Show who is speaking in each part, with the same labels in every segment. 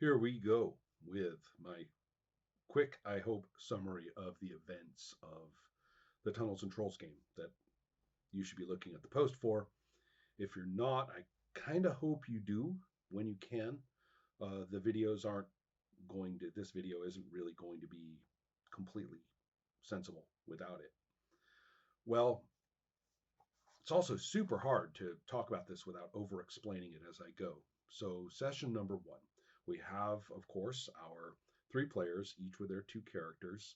Speaker 1: Here we go with my quick, I hope, summary of the events of the Tunnels and Trolls game that you should be looking at the post for. If you're not, I kind of hope you do when you can. The videos aren't going to, this video isn't really going to be completely sensible without it. Well, it's also super hard to talk about this without over explaining it as I go. So, session number one, we have, of course, our three players, each with their two characters.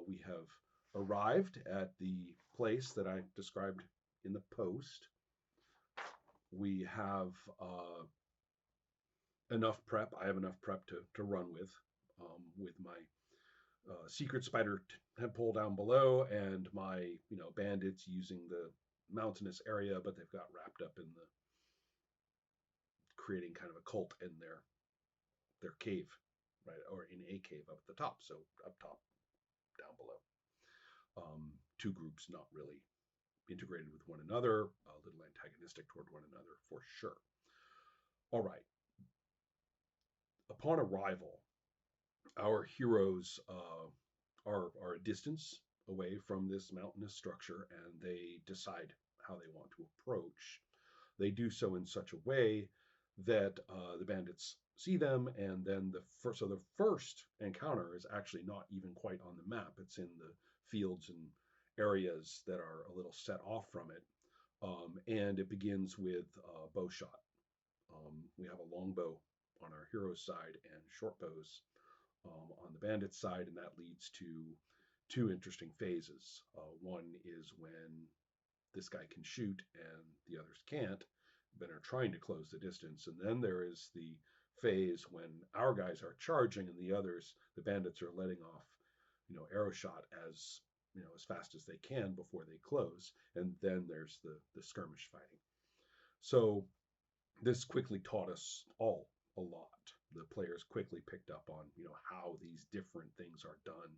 Speaker 1: We have arrived at the place that I described in the post. We have enough prep. I have enough prep to run with my secret spider temple down below and my bandits using the mountainous area, but they've got wrapped up in the creating kind of a cult in their cave, right, or in a cave up at the top. So up top, down below. Two groups not really integrated with one another, a little antagonistic toward one another for sure. All right. Upon arrival, our heroes are a distance away from this mountainous structure, and they decide how they want to approach. They do so in such a way that the bandits see them, and then the first encounter is actually not even quite on the map. It's in the fields and areas that are a little set off from it, and it begins with bow shot. We have a longbow on our hero's side and short bows on the bandit side, and that leads to two interesting phases. One is when this guy can shoot and the others can't, but are trying to close the distance. And then there is the phase when our guys are charging and the others, the bandits, are letting off, arrow shot as fast as they can before they close. And then there's the skirmish fighting. So this quickly taught us all a lot. The players quickly picked up on, how these different things are done,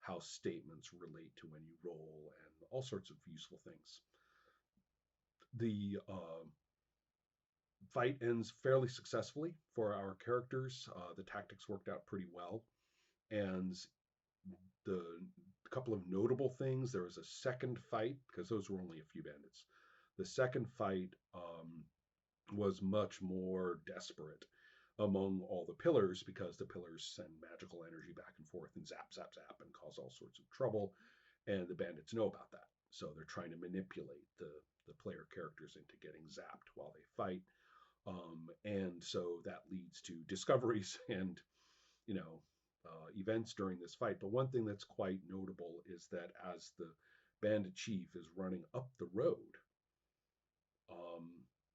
Speaker 1: how statements relate to when you roll, and all sorts of useful things. The fight ends fairly successfully for our characters. The tactics worked out pretty well, and the couple of notable things. There was a second fight because those were only a few bandits. The second fight was much more desperate among all the pillars because the pillars send magical energy back and forth and zap, zap, zap and cause all sorts of trouble. And the bandits know about that. So they're trying to manipulate the player characters into getting zapped while they fight. And so that leads to discoveries and, events during this fight. But one thing that's quite notable is that as the bandit chief is running up the road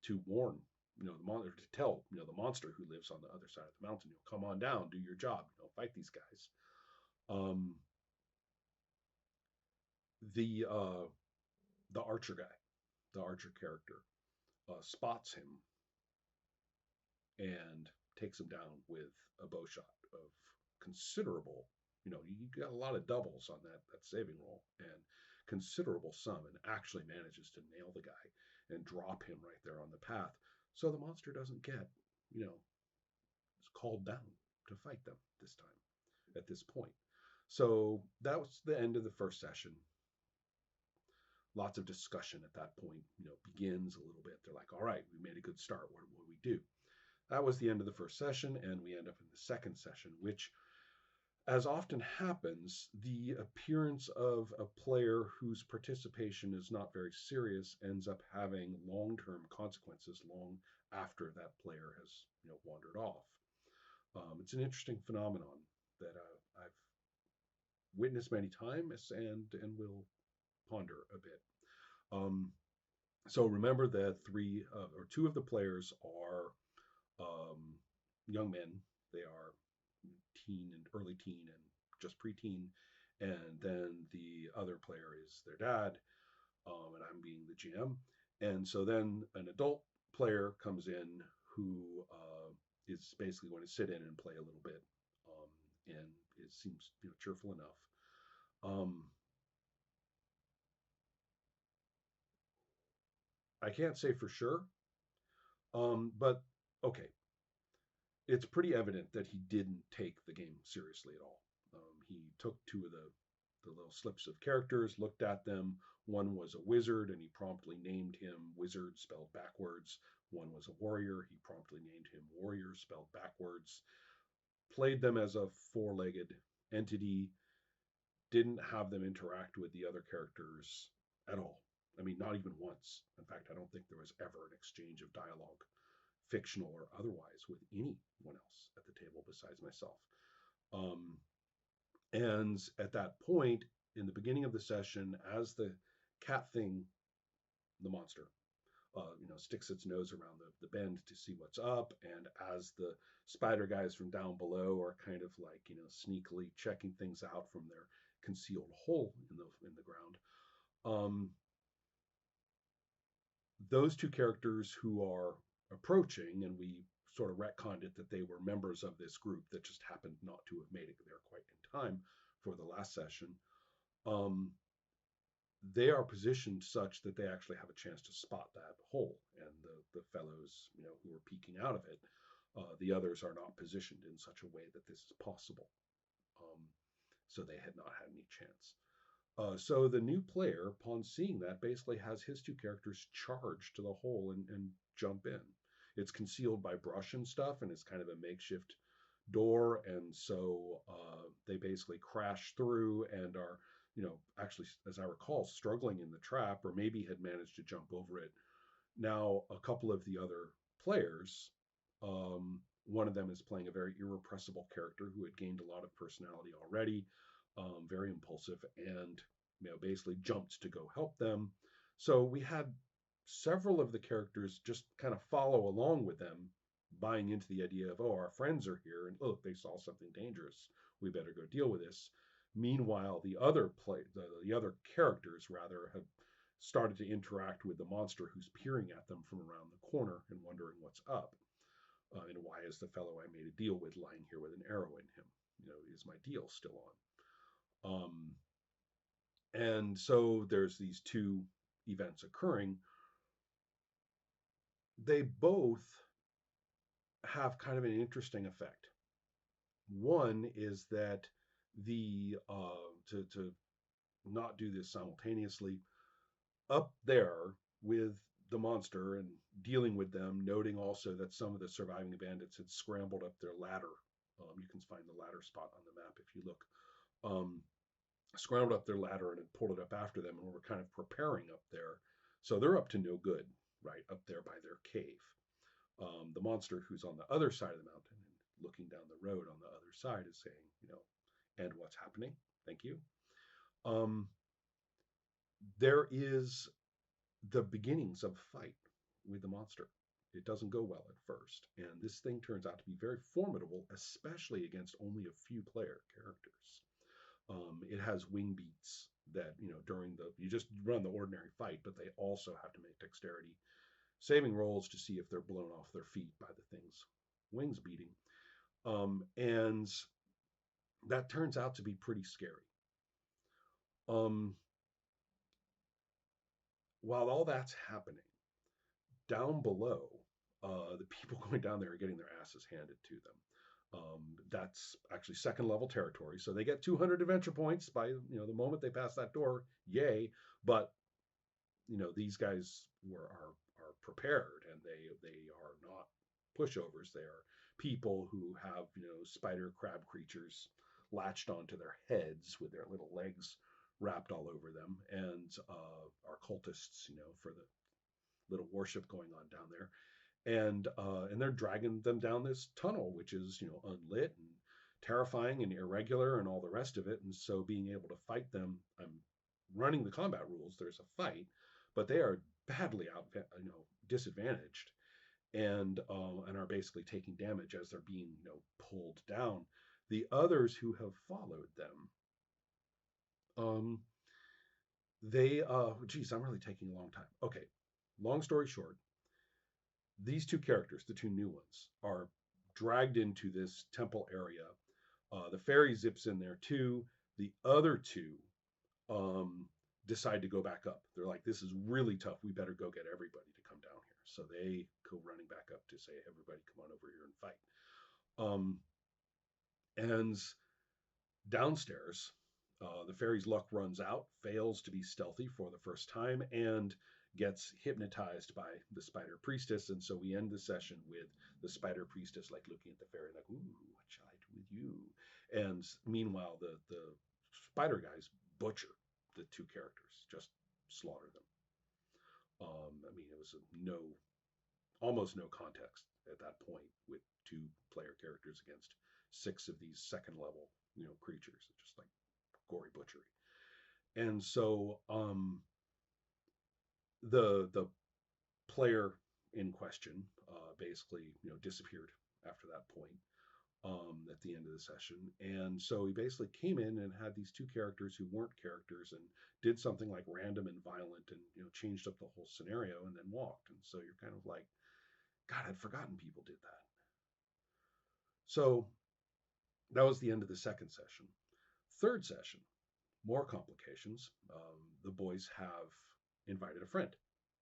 Speaker 1: to warn the monster, to tell the monster who lives on the other side of the mountain, come on down, do your job, fight these guys. The archer guy, the archer character, spots him and takes him down with a bow shot of considerable. You got a lot of doubles on that saving roll and considerable sum, and actually manages to nail the guy and drop him right there on the path. So the monster doesn't get, called down to fight them this time at this point. So that was the end of the first session. Lots of discussion at that point, begins a little bit. They're like, all right, we made a good start. What do we do? That was the end of the first session, and we end up in the second session, which, as often happens, the appearance of a player whose participation is not very serious ends up having long-term consequences long after that player has wandered off. It's an interesting phenomenon that I've witnessed many times and will ponder a bit. So remember that two of the players are young men. They are teen and early teen and just preteen, and then the other player is their dad, and I'm being the GM. And so then an adult player comes in who is basically going to sit in and play a little bit, and it seems cheerful enough. I can't say for sure, but okay. it's pretty evident that he didn't take the game seriously at all. He took two of the little slips of characters, looked at them. One was a wizard, and he promptly named him wizard spelled backwards. One was a warrior. He promptly named him warrior spelled backwards. Played them as a four-legged entity. Didn't have them interact with the other characters at all. I mean, not even once. In fact, I don't think there was ever an exchange of dialogue, fictional or otherwise, with anyone else at the table besides myself. Um, and at that point, in the beginning of the session, as the cat thing, the monster, sticks its nose around the bend to see what's up, and as the spider guys from down below are kind of like, sneakily checking things out from their concealed hole in the ground, um, those two characters who are approaching, and we sort of retconned it that they were members of this group that just happened not to have made it there quite in time for the last session. Um, they are positioned such that they actually have a chance to spot that hole, and the fellows, who are peeking out of it, the others are not positioned in such a way that this is possible. Um, so they had not had any chance. So the new player, upon seeing that, basically has his two characters charge to the hole and jump in. It's concealed by brush and stuff, and it's kind of a makeshift door, and so they basically crash through and are, actually, as I recall, struggling in the trap, or maybe had managed to jump over it. Now, a couple of the other players, one of them is playing a very irrepressible character who had gained a lot of personality already, very impulsive, and basically jumped to go help them. So we had several of the characters just kind of follow along with them, buying into the idea of, oh, our friends are here, and look, they saw something dangerous. We better go deal with this. Meanwhile, the other characters rather have started to interact with the monster who's peering at them from around the corner and wondering what's up. And why is the fellow I made a deal with lying here with an arrow in him? Is my deal still on? And so there's these two events occurring. They both have kind of an interesting effect. One is that the to not do this simultaneously, up there with the monster and dealing with them, noting also that some of the surviving bandits had scrambled up their ladder. You can find the ladder spot on the map if you look. Scrambled up their ladder and had pulled it up after them, and were kind of preparing up there. So they're up to no good, right, up there by their cave. The monster who's on the other side of the mountain and looking down the road on the other side is saying, and what's happening? Thank you. Um, there is the beginnings of a fight with the monster. It doesn't go well at first, and this thing turns out to be very formidable, especially against only a few player characters. It has wing beats that, during you just run the ordinary fight, but they also have to make dexterity saving rolls to see if they're blown off their feet by the thing's wings beating. And that turns out to be pretty scary. Um, while all that's happening, down below, the people going down there are getting their asses handed to them. That's actually second level territory, so they get 200 adventure points by the moment they pass that door. Yay! But these guys are prepared, and they are not pushovers. They are people who have spider crab creatures latched onto their heads with their little legs wrapped all over them, and are cultists, for the little worship going on down there, and they're dragging them down this tunnel, which is unlit and terrifying and irregular and all the rest of it. And so being able to fight them, I'm running the combat rules. There's a fight, but they are badly out, disadvantaged, and are basically taking damage as they're being pulled down. The others who have followed them, they geez, I'm really taking a long time. Okay, long story short, these two characters, the two new ones, are dragged into this temple area. The fairy zips in there too. The other two decide to go back up. They're like, this is really tough. We better go get everybody to come down here. So they go running back up to say, everybody come on over here and fight. Um, and downstairs, the fairy's luck runs out, fails to be stealthy for the first time, and gets hypnotized by the spider priestess. And so we end the session with the spider priestess like looking at the fairy like, "Ooh, what shall I do with you?" And meanwhile, the spider guys butcher the two characters, just slaughter them. I mean, it was almost no context at that point with two player characters against six of these second level, creatures, just like gory butchery. And so the player in question basically disappeared after that point at the end of the session. And so he basically came in and had these two characters who weren't characters and did something like random and violent and changed up the whole scenario and then walked. And so you're kind of like, God, I'd forgotten people did that. So that was the end of the second session. Third session, more complications. The boys have invited a friend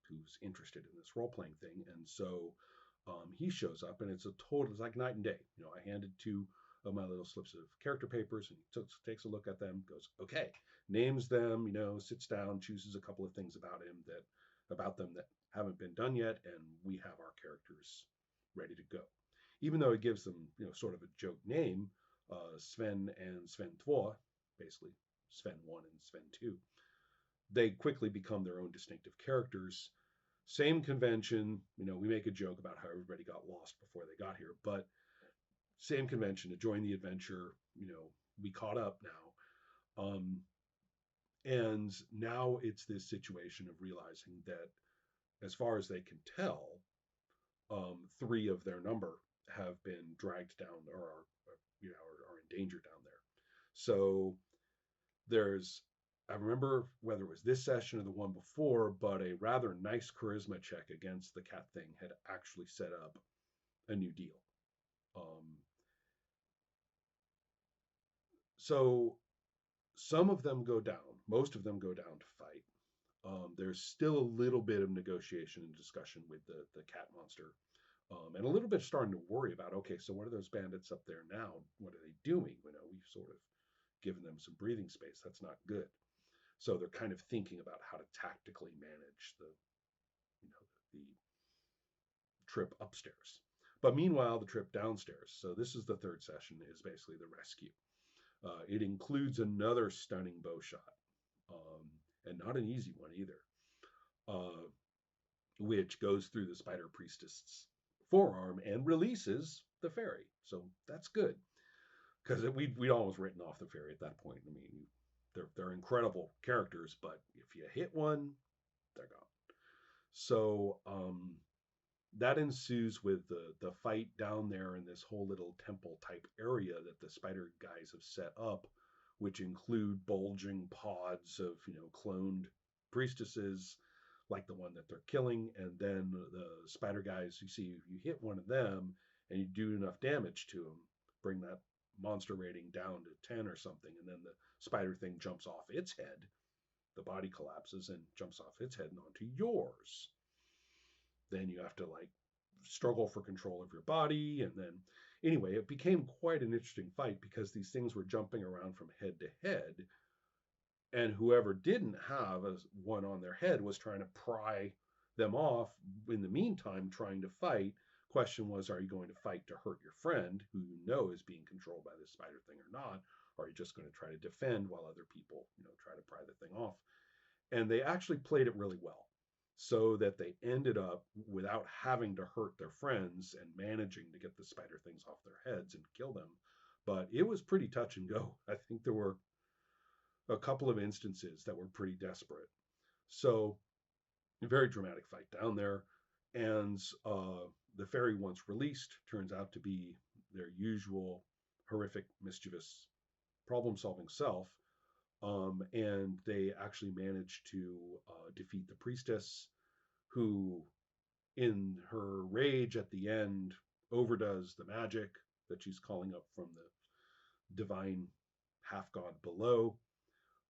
Speaker 1: who's interested in this role playing thing, and so he shows up, and it's like night and day. I handed two of my little slips of character papers, and he takes a look at them, goes, "Okay," names them, sits down, chooses a couple of things about them that haven't been done yet, and we have our characters ready to go. Even though he gives them, sort of a joke name, Sven and Sven 2, basically Sven 1 and Sven 2, they quickly become their own distinctive characters. Same convention, we make a joke about how everybody got lost before they got here, but same convention to join the adventure. We caught up now. And now it's this situation of realizing that, as far as they can tell, three of their number have been dragged down or are in danger down there. So there's, I remember whether it was this session or the one before, but a rather nice charisma check against the cat thing had actually set up a new deal. Um, so some of them go down, most of them go down to fight. There's still a little bit of negotiation and discussion with the cat monster, and a little bit starting to worry about, okay, so what are those bandits up there now? What are they doing? We've sort of given them some breathing space. That's not good. So they're kind of thinking about how to tactically manage the trip upstairs. But meanwhile, the trip downstairs. So this is the third session, is basically the rescue. It includes another stunning bow shot, and not an easy one either, uh, which goes through the spider priestess's forearm and releases the fairy. So that's good, because we'd almost written off the fairy at that point. I mean, they're incredible characters, but if you hit one, they're gone. So that ensues with the fight down there in this whole little temple type area that the spider guys have set up, which include bulging pods of cloned priestesses like the one that they're killing. And then the spider guys, you see, you hit one of them and you do enough damage to them, bring that monster rating down to 10 or something, and then the spider thing jumps off its head, the body collapses and jumps off its head and onto yours. Then you have to like struggle for control of your body. And then, anyway, it became quite an interesting fight because these things were jumping around from head to head. And whoever didn't have one on their head was trying to pry them off. In the meantime, trying to fight. Question was, are you going to fight to hurt your friend who you know is being controlled by this spider thing or not? Or are you just going to try to defend while other people, try to pry the thing off? And they actually played it really well, so that they ended up without having to hurt their friends and managing to get the spider things off their heads and kill them. But it was pretty touch and go. I think there were a couple of instances that were pretty desperate. So a very dramatic fight down there. And the fairy, once released, turns out to be their usual horrific, mischievous, problem solving self. And they actually managed to defeat the priestess, who, in her rage at the end, overdoes the magic that she's calling up from the divine half god below.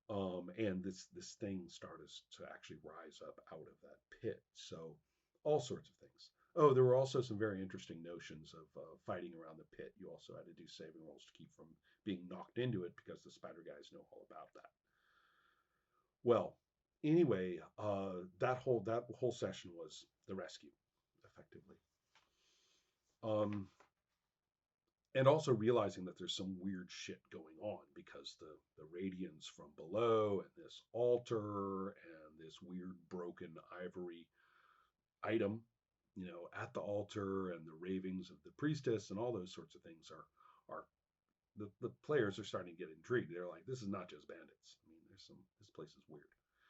Speaker 1: And this thing starts to actually rise up out of that pit. So all sorts of things. Oh, there were also some very interesting notions of fighting around the pit. You also had to do saving rolls to keep from being knocked into it because the spider guys know all about that. Well, anyway, that whole session was the rescue, effectively. Um, and also realizing that there's some weird shit going on because the radiance from below and this altar and this weird broken ivory item, at the altar and the ravings of the priestess and all those sorts of things are the players are starting to get intrigued. They're like, this is not just bandits. I mean, this place is weird.